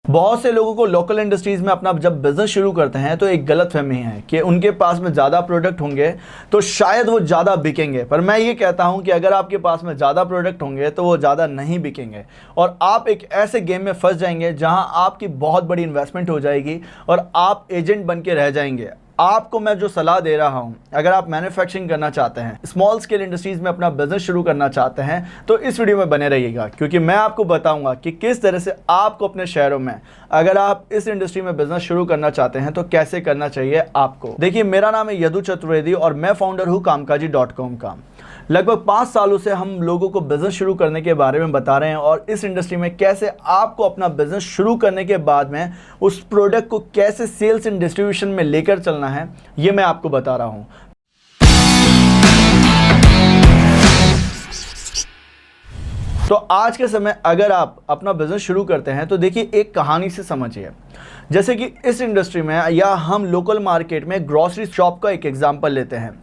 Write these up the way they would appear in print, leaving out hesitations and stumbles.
बहुत से लोगों को लोकल इंडस्ट्रीज़ में अपना जब बिज़नेस शुरू करते हैं तो एक गलत फहमी है कि उनके पास में ज़्यादा प्रोडक्ट होंगे तो शायद वो ज़्यादा बिकेंगे। पर मैं ये कहता हूँ कि अगर आपके पास में ज़्यादा प्रोडक्ट होंगे तो वो ज़्यादा नहीं बिकेंगे और आप एक ऐसे गेम में फंस जाएंगे जहाँ आपकी बहुत बड़ी इन्वेस्टमेंट हो जाएगी और आप एजेंट बन के रह जाएंगे। आपको मैं जो सलाह दे रहा हूं, अगर आप मैन्युफैक्चरिंग करना चाहते हैं, स्मॉल स्केल इंडस्ट्रीज़ में अपना बिजनेस शुरू करना चाहते हैं, तो इस वीडियो में बने रहिएगा क्योंकि मैं आपको बताऊंगा कि किस तरह से आपको अपने शहरों में, अगर आप इस इंडस्ट्री में बिजनेस शुरू करना चाहते हैं तो कैसे करना चाहिए आपको। देखिए, मेरा नाम है यदु चतुर्वेदी और मैं फाउंडर हूँ कामकाजी.com का। लगभग 5 सालों से हम लोगों को बिज़नेस शुरू करने के बारे में बता रहे हैं और इस इंडस्ट्री में कैसे आपको अपना बिज़नेस शुरू करने के बाद में उस प्रोडक्ट को कैसे सेल्स एंड डिस्ट्रीब्यूशन में लेकर चलना है, ये मैं आपको बता रहा हूँ। तो आज के समय अगर आप अपना बिज़नेस शुरू करते हैं तो देखिए, एक कहानी से समझिए। जैसे कि इस इंडस्ट्री में या हम लोकल मार्केट में ग्रॉसरी शॉप का एक एग्जांपल लेते हैं।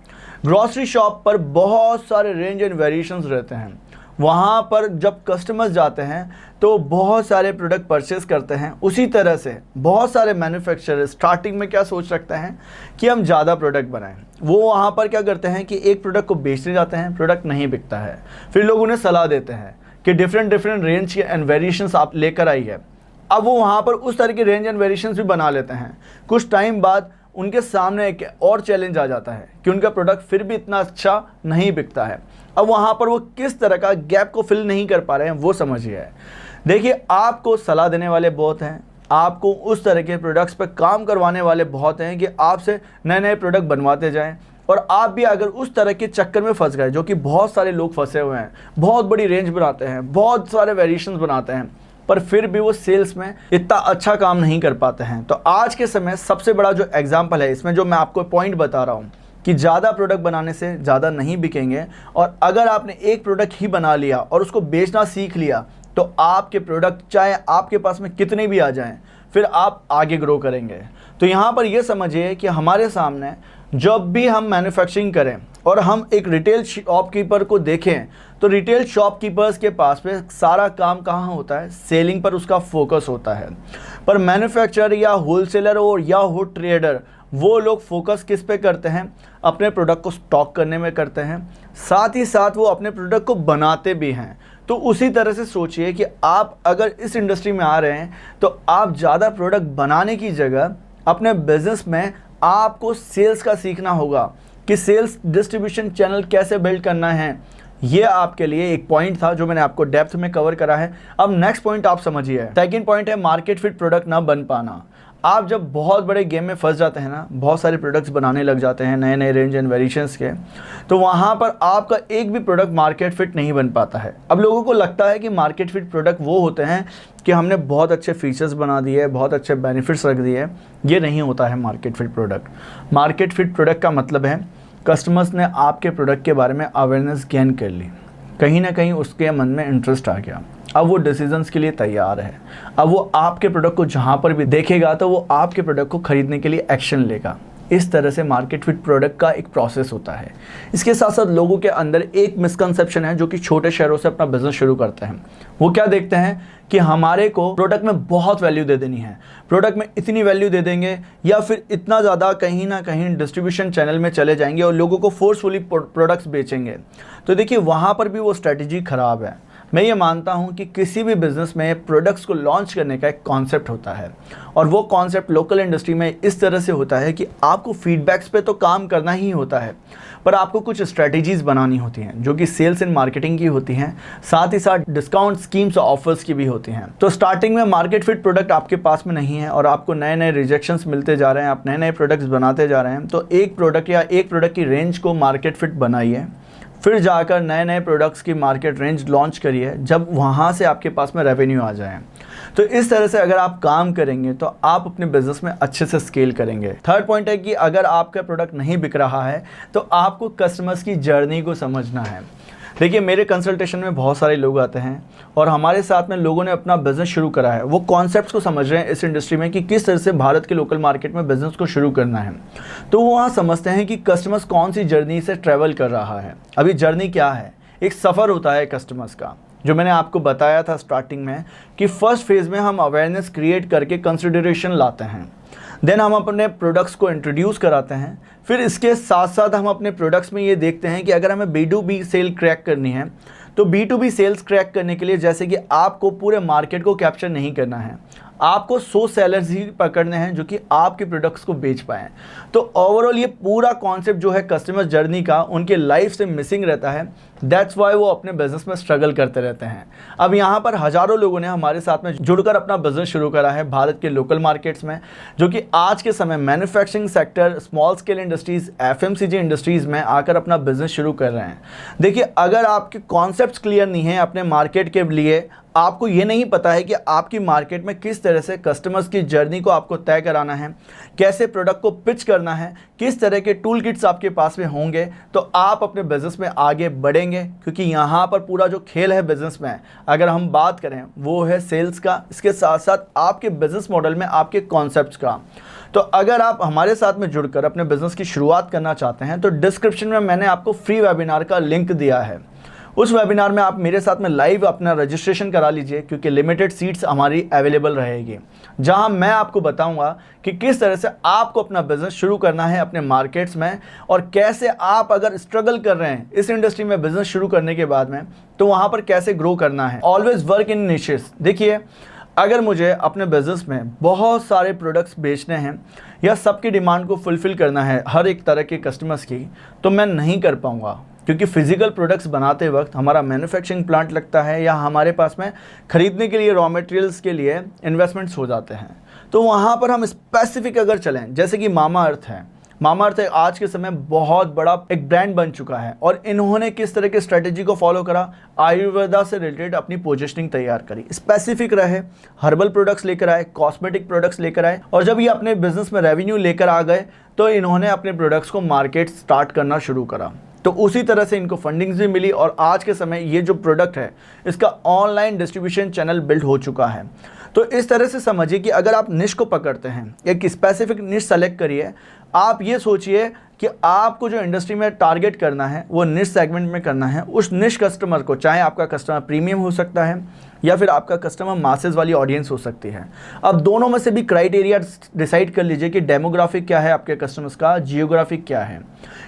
ग्रॉसरी शॉप पर बहुत सारे रेंज एंड वेरिएशंस रहते हैं। वहाँ पर जब कस्टमर्स जाते हैं तो बहुत सारे प्रोडक्ट परचेस करते हैं। उसी तरह से बहुत सारे मैन्युफैक्चरर स्टार्टिंग में क्या सोच रखते हैं कि हम ज़्यादा प्रोडक्ट बनाएं। वो वहाँ पर क्या करते हैं कि एक प्रोडक्ट को बेचने जाते हैं, प्रोडक्ट नहीं बिकता है। फिर लोग उन्हें सलाह देते हैं कि डिफरेंट रेंज एंड वेरिएशंस आप लेकर आइए। अब वो वहाँ पर उस तरह के रेंज एंड वेरिएशंस भी बना लेते हैं। कुछ टाइम बाद उनके सामने एक और चैलेंज आ जाता है कि उनका प्रोडक्ट फिर भी इतना अच्छा नहीं बिकता है। अब वहाँ पर वो किस तरह का गैप को फिल नहीं कर पा रहे हैं, वो समझिए। देखिए, आपको सलाह देने वाले बहुत हैं, आपको उस तरह के प्रोडक्ट्स पर काम करवाने वाले बहुत हैं कि आपसे नए नए प्रोडक्ट बनवाते जाएं। और आप भी अगर उस तरह के चक्कर में फंस गए, जो कि बहुत सारे लोग फंसे हुए हैं, बहुत बड़ी रेंज बनाते हैं, बहुत सारे वेरिएशंस बनाते हैं, पर फिर भी वो सेल्स में इतना अच्छा काम नहीं कर पाते हैं, तो आज के समय सबसे बड़ा जो एग्जांपल है इसमें, जो मैं आपको पॉइंट बता रहा हूँ कि ज़्यादा प्रोडक्ट बनाने से ज़्यादा नहीं बिकेंगे। और अगर आपने एक प्रोडक्ट ही बना लिया और उसको बेचना सीख लिया तो आपके प्रोडक्ट चाहे आपके पास में कितने भी आ जाएं, फिर आप आगे ग्रो करेंगे। तो यहाँ पर ये समझिए कि हमारे सामने जब भी हम मैन्युफैक्चरिंग करें और हम एक रिटेल शॉपकीपर को देखें तो रिटेल शॉपकीपर्स के पास में सारा काम कहाँ होता है, सेलिंग पर उसका फोकस होता है। पर मैन्युफैक्चरर या होलसेलर और या हो ट्रेडर, वो लोग फोकस किस पे करते हैं, अपने प्रोडक्ट को स्टॉक करने में करते हैं, साथ ही साथ वो अपने प्रोडक्ट को बनाते भी हैं। तो उसी तरह से सोचिए कि आप अगर इस इंडस्ट्री में आ रहे हैं तो आप ज़्यादा प्रोडक्ट बनाने की जगह अपने बिजनेस में आपको सेल्स का सीखना होगा कि सेल्स डिस्ट्रीब्यूशन चैनल कैसे बिल्ड करना है। ये आपके लिए एक पॉइंट था जो मैंने आपको डेप्थ में कवर करा है। अब नेक्स्ट पॉइंट आप समझिए। सेकंड पॉइंट है मार्केट फिट प्रोडक्ट ना बन पाना। आप जब बहुत बड़े गेम में फंस जाते हैं ना, बहुत सारे प्रोडक्ट्स बनाने लग जाते हैं नए नए रेंज एंड वेरिएशंस के, तो वहाँ पर आपका एक भी प्रोडक्ट मार्केट फिट नहीं बन पाता है। अब लोगों को लगता है कि मार्केट फिट प्रोडक्ट वो होते हैं कि हमने बहुत अच्छे फीचर्स बना दिए, बहुत अच्छे बेनिफिट्स रख दिए। ये नहीं होता है market fit product. Market fit product का मतलब है कस्टमर्स ने आपके प्रोडक्ट के बारे में अवेयरनेस गेन कर ली, कहीं ना कहीं उसके मन में इंटरेस्ट आ गया, अब वो डिसीजंस के लिए तैयार है। अब वो आपके प्रोडक्ट को जहाँ पर भी देखेगा तो वो आपके प्रोडक्ट को खरीदने के लिए एक्शन लेगा। इस तरह से मार्केट फिट प्रोडक्ट का एक प्रोसेस होता है। इसके साथ साथ लोगों के अंदर एक मिसकंसेप्शन है जो कि छोटे शहरों से अपना बिजनेस शुरू करते हैं। वो क्या देखते हैं कि हमारे को प्रोडक्ट में बहुत वैल्यू दे देनी है, प्रोडक्ट में इतनी वैल्यू दे देंगे या फिर इतना ज़्यादा कहीं ना कहीं डिस्ट्रीब्यूशन चैनल में चले जाएंगे और लोगों को फोर्सफुली प्रोडक्ट्स बेचेंगे। तो देखिए, वहाँ पर भी वो स्ट्रेटजी ख़राब है। मैं ये मानता हूँ कि किसी भी बिज़नेस में प्रोडक्ट्स को लॉन्च करने का एक कॉन्सेप्ट होता है और वो कॉन्सेप्ट लोकल इंडस्ट्री में इस तरह से होता है कि आपको फीडबैक्स पे तो काम करना ही होता है, पर आपको कुछ स्ट्रेटजीज़ बनानी होती हैं जो कि सेल्स एंड मार्केटिंग की होती हैं, साथ ही साथ डिस्काउंट स्कीम्स और ऑफर्स की भी होती हैं। तो स्टार्टिंग में मार्केट फिट प्रोडक्ट आपके पास में नहीं है और आपको नए नए रिजेक्शंस मिलते जा रहे हैं, आप नए नए प्रोडक्ट्स बनाते जा रहे हैं, तो एक प्रोडक्ट की रेंज को मार्केट फिट बनाइए, फिर जाकर नए नए प्रोडक्ट्स की मार्केट रेंज लॉन्च करिए जब वहाँ से आपके पास में रेवेन्यू आ जाए। तो इस तरह से अगर आप काम करेंगे तो आप अपने बिजनेस में अच्छे से स्केल करेंगे। थर्ड पॉइंट है कि अगर आपका प्रोडक्ट नहीं बिक रहा है तो आपको कस्टमर्स की जर्नी को समझना है। देखिए, मेरे कंसल्टेशन में बहुत सारे लोग आते हैं और हमारे साथ में लोगों ने अपना बिज़नेस शुरू करा है। वो कॉन्सेप्ट्स को समझ रहे हैं इस इंडस्ट्री में कि किस तरह से भारत के लोकल मार्केट में बिज़नेस को शुरू करना है। तो वो वहाँ समझते हैं कि कस्टमर्स कौन सी जर्नी से ट्रैवल कर रहा है। अभी जर्नी क्या है, एक सफ़र होता है कस्टमर्स का जो मैंने आपको बताया था स्टार्टिंग में कि फर्स्ट फेज़ में हम अवेयरनेस क्रिएट करके कंसिडरेशन लाते हैं, देन हम अपने प्रोडक्ट्स को इंट्रोड्यूस कराते हैं, फिर इसके साथ साथ हम अपने प्रोडक्ट्स में ये देखते हैं कि अगर हमें B2B सेल क्रैक करनी है तो B2B सेल्स क्रैक करने के लिए जैसे कि आपको पूरे मार्केट को कैप्चर नहीं करना है, आपको 100 सेलर्स ही पकड़ने हैं जो कि आपके प्रोडक्ट्स को बेच पाएँ। तो ओवरऑल ये पूरा कॉन्सेप्ट जो है कस्टमर जर्नी का उनके लाइफ से मिसिंग रहता है। दैट्स वाई वो अपने बिजनेस में स्ट्रगल करते रहते हैं। अब यहाँ पर हज़ारों लोगों ने हमारे साथ में जुड़कर अपना बिजनेस शुरू करा है भारत के लोकल मार्केट्स में, जो कि आज के समय manufacturing sector, small scale industries, FMCG industries में आकर अपना बिजनेस शुरू कर रहे हैं। देखिए, अगर आपके कॉन्सेप्ट्स क्लियर नहीं है अपने मार्केट के लिए, आपको ये नहीं पता है कि आपकी मार्केट में किस तरह से कस्टमर्स की जर्नी को आपको तय कराना है, कैसे प्रोडक्ट को पिच करना है, किस तरह के टूल किट्स आपके पास में होंगे, तो आप अपने बिज़नेस में आगे बढ़ेंगे। क्योंकि यहाँ पर पूरा जो खेल है बिज़नेस में, अगर हम बात करें, वो है सेल्स का, इसके साथ साथ आपके बिज़नेस मॉडल में आपके कॉन्सेप्ट्स का। तो अगर आप हमारे साथ में जुड़कर अपने बिज़नेस की शुरुआत करना चाहते हैं तो डिस्क्रिप्शन में मैंने आपको फ्री वेबिनार का लिंक दिया है। उस वेबिनार में आप मेरे साथ में लाइव अपना रजिस्ट्रेशन करा लीजिए, क्योंकि लिमिटेड सीट्स हमारी अवेलेबल रहेगी, जहां मैं आपको बताऊंगा कि किस तरह से आपको अपना बिजनेस शुरू करना है अपने मार्केट्स में, और कैसे आप अगर स्ट्रगल कर रहे हैं इस इंडस्ट्री में बिजनेस शुरू करने के बाद में, तो वहां पर कैसे ग्रो करना है। Always work in niches. देखिए, अगर मुझे अपने बिज़नेस में बहुत सारे प्रोडक्ट्स बेचने हैं या सबकी डिमांड को फुलफ़िल करना है हर एक तरह के कस्टमर्स की, तो मैं नहीं कर पाऊँगा, क्योंकि फ़िज़िकल प्रोडक्ट्स बनाते वक्त हमारा मैन्युफैक्चरिंग प्लांट लगता है या हमारे पास में ख़रीदने के लिए रॉ मटेरियल्स के लिए इन्वेस्टमेंट्स हो जाते हैं। तो वहाँ पर हम स्पेसिफिक अगर चलें, जैसे कि मामा अर्थ है, मामा अर्थ आज के समय बहुत बड़ा एक ब्रांड बन चुका है, और इन्होंने किस तरह की स्ट्रेटेजी को फॉलो करा, आयुर्वेदा से रिलेटेड अपनी पोजीशनिंग तैयार करी, स्पेसिफिक रहे, हर्बल प्रोडक्ट्स लेकर आए, कॉस्मेटिक प्रोडक्ट्स लेकर आए, और जब ये अपने बिजनेस में रेवेन्यू लेकर आ गए तो इन्होंने अपने प्रोडक्ट्स को मार्केट स्टार्ट करना शुरू करा। तो उसी तरह से इनको फंडिंग्स भी मिली, और आज के समय ये जो प्रोडक्ट है इसका ऑनलाइन डिस्ट्रीब्यूशन चैनल बिल्ड हो चुका है। तो इस तरह से समझिए कि अगर आप निश को पकड़ते हैं, एक स्पेसिफिक निश सेलेक्ट करिए, आप ये सोचिए कि आपको जो इंडस्ट्री में टारगेट करना है वो निश सेगमेंट में करना है। उस निश कस्टमर को, चाहे आपका कस्टमर प्रीमियम हो सकता है या फिर आपका कस्टमर मासेस वाली ऑडियंस हो सकती है। अब दोनों में से भी क्राइटेरिया डिसाइड कर लीजिए कि डेमोग्राफिक क्या है आपके कस्टमर्स का, जियोग्राफिक क्या है,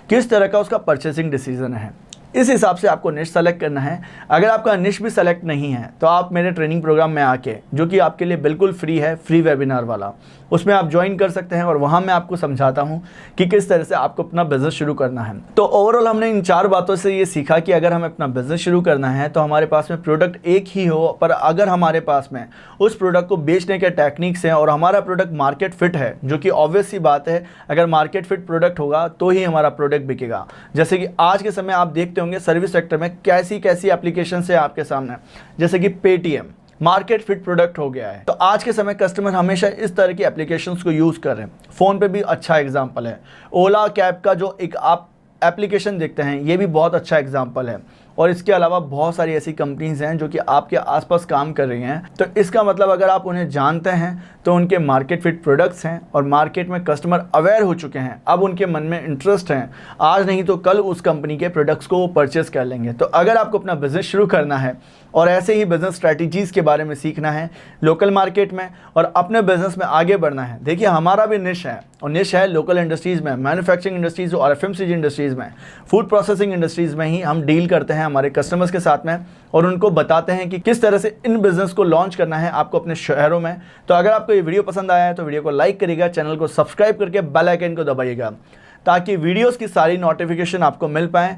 किस तरह का उसका परचेसिंग डिसीजन है। इस हिसाब से आपको निश सेलेक्ट करना है। अगर आपका निश भी सेलेक्ट नहीं है तो आप मेरे ट्रेनिंग प्रोग्राम में आके, जो कि आपके लिए बिल्कुल फ्री है, फ्री वेबिनार वाला, उसमें आप ज्वाइन कर सकते हैं, और वहाँ मैं आपको समझाता हूँ कि किस तरह से आपको अपना बिजनेस शुरू करना है। तो ओवरऑल हमने इन 4 बातों से ये सीखा कि अगर हमें अपना बिजनेस शुरू करना है तो हमारे पास में प्रोडक्ट एक ही हो, पर अगर हमारे पास में उस प्रोडक्ट को बेचने के टेक्निक्स हैं और हमारा प्रोडक्ट मार्केट फिट है, जो कि ऑब्वियस सी बात है, अगर मार्केट फिट प्रोडक्ट होगा तो ही हमारा प्रोडक्ट बिकेगा। जैसे कि आज के समय आप देखते होंगे सर्विस सेक्टर में कैसी कैसी एप्लीकेशन है आपके सामने, जैसे कि पेटीएम मार्केट फिट प्रोडक्ट हो गया है। तो आज के समय कस्टमर हमेशा इस तरह की एप्लीकेशंस को यूज़ कर रहे हैं। फ़ोन पे भी अच्छा एग्जांपल है, ओला कैब का जो एक आप एप्लीकेशन देखते हैं, ये भी बहुत अच्छा एग्जांपल है। और इसके अलावा बहुत सारी ऐसी कंपनीज़ हैं जो कि आपके आसपास काम कर रही हैं। तो इसका मतलब अगर आप उन्हें जानते हैं तो उनके मार्केट फिट प्रोडक्ट्स हैं और मार्केट में कस्टमर अवेयर हो चुके हैं, अब उनके मन में इंटरेस्ट है, आज नहीं तो कल उस कंपनी के प्रोडक्ट्स को वो परचेस कर लेंगे। तो अगर आपको अपना बिजनेस शुरू करना है और ऐसे ही बिजनेस स्ट्रैटेजीज़ के बारे में सीखना है लोकल मार्केट में और अपने बिजनेस में आगे बढ़ना है, देखिए हमारा भी निश है, और निश है लोकल इंडस्ट्रीज़ में, मैन्युफैक्चरिंग इंडस्ट्रीज़ और FMCG इंडस्ट्रीज़ में, फूड प्रोसेसिंग इंडस्ट्रीज़ में ही हम डील करते हैं हमारे कस्टमर्स के साथ में, और उनको बताते हैं कि किस तरह से इन बिजनेस को लॉन्च करना है आपको अपने शहरों में। तो अगर आपको ये वीडियो पसंद आया है तो वीडियो को लाइक करिएगा, चैनल को सब्सक्राइब करके बेल आइकन को दबाइएगा, ताकि वीडियोस की सारी नोटिफिकेशन आपको मिल पाए।